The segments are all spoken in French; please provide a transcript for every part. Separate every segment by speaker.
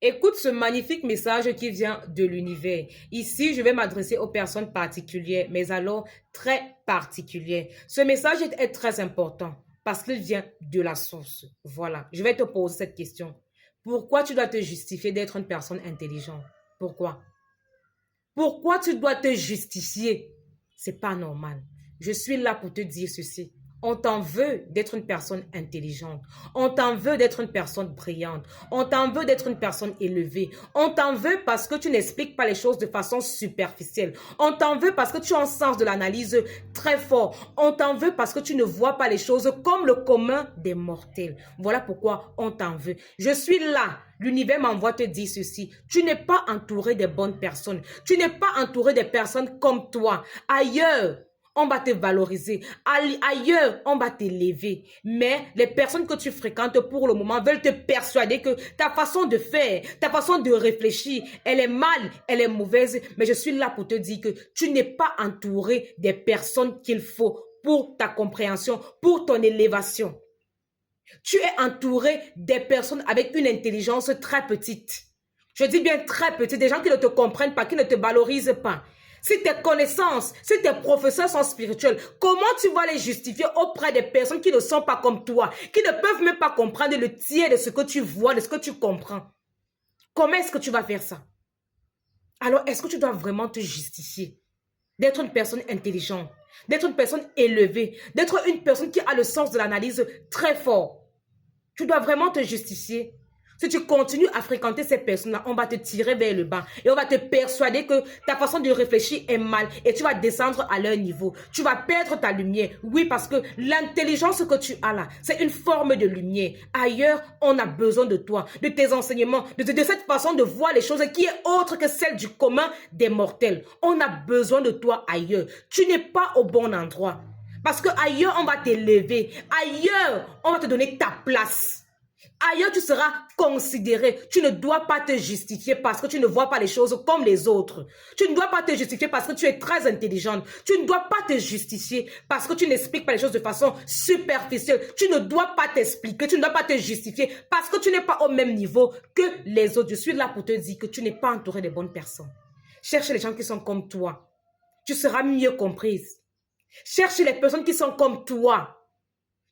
Speaker 1: Écoute ce magnifique message qui vient de l'univers. Ici, je vais m'adresser aux personnes particulières, mais alors très particulières. Ce message est très important parce qu'il vient de la source. Voilà, je vais te poser cette question. Pourquoi tu dois te justifier d'être une personne intelligente? Pourquoi? Pourquoi tu dois te justifier? C'est pas normal. Je suis là pour te dire ceci. On t'en veut d'être une personne intelligente. On t'en veut d'être une personne brillante. On t'en veut d'être une personne élevée. On t'en veut parce que tu n'expliques pas les choses de façon superficielle. On t'en veut parce que tu as un sens de l'analyse très fort. On t'en veut parce que tu ne vois pas les choses comme le commun des mortels. Voilà pourquoi on t'en veut. Je suis là. L'univers m'envoie te dire ceci. Tu n'es pas entouré des bonnes personnes. Tu n'es pas entouré des personnes comme toi. Ailleurs, on va te valoriser. Ailleurs, on va t'élever. Mais les personnes que tu fréquentes pour le moment veulent te persuader que ta façon de faire, ta façon de réfléchir, elle est mal, elle est mauvaise. Mais je suis là pour te dire que tu n'es pas entouré des personnes qu'il faut pour ta compréhension, pour ton élévation. Tu es entouré des personnes avec une intelligence très petite. Je dis bien très petite, des gens qui ne te comprennent pas, qui ne te valorisent pas. Si tes connaissances, si tes professeurs sont spirituels, comment tu vas les justifier auprès des personnes qui ne sont pas comme toi, qui ne peuvent même pas comprendre le tiers de ce que tu vois, de ce que tu comprends? Comment est-ce que tu vas faire ça? Alors, est-ce que tu dois vraiment te justifier d'être une personne intelligente, d'être une personne élevée, d'être une personne qui a le sens de l'analyse très fort? Tu dois vraiment te justifier. Si tu continues à fréquenter ces personnes-là, on va te tirer vers le bas et on va te persuader que ta façon de réfléchir est mal et tu vas descendre à leur niveau. Tu vas perdre ta lumière. Oui, parce que l'intelligence que tu as là, c'est une forme de lumière. Ailleurs, on a besoin de toi, de tes enseignements, de cette façon de voir les choses qui est autre que celle du commun des mortels. On a besoin de toi ailleurs. Tu n'es pas au bon endroit. Parce qu'ailleurs, on va t'élever. Ailleurs, on va te donner ta place. Ailleurs, tu seras considéré. Tu ne dois pas te justifier parce que tu ne vois pas les choses comme les autres. Tu ne dois pas te justifier parce que tu es très intelligente. Tu ne dois pas te justifier parce que tu n'expliques pas les choses de façon superficielle. Tu ne dois pas t'expliquer. Tu ne dois pas te justifier parce que tu n'es pas au même niveau que les autres. Je suis là pour te dire que tu n'es pas entouré des bonnes personnes. Cherche les gens qui sont comme toi. Tu seras mieux comprise. Cherche les personnes qui sont comme toi.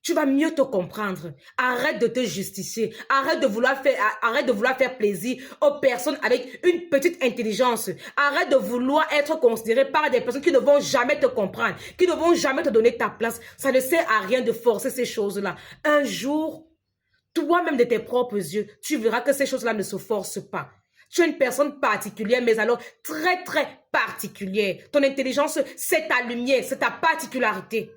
Speaker 1: Tu vas mieux te comprendre. Arrête de te justifier. Arrête de vouloir faire plaisir aux personnes avec une petite intelligence. Arrête de vouloir être considéré par des personnes qui ne vont jamais te comprendre, qui ne vont jamais te donner ta place. Ça ne sert à rien de forcer ces choses-là. Un jour, toi-même de tes propres yeux, tu verras que ces choses-là ne se forcent pas. Tu es une personne particulière, mais alors très, très particulière. Ton intelligence, c'est ta lumière, c'est ta particularité.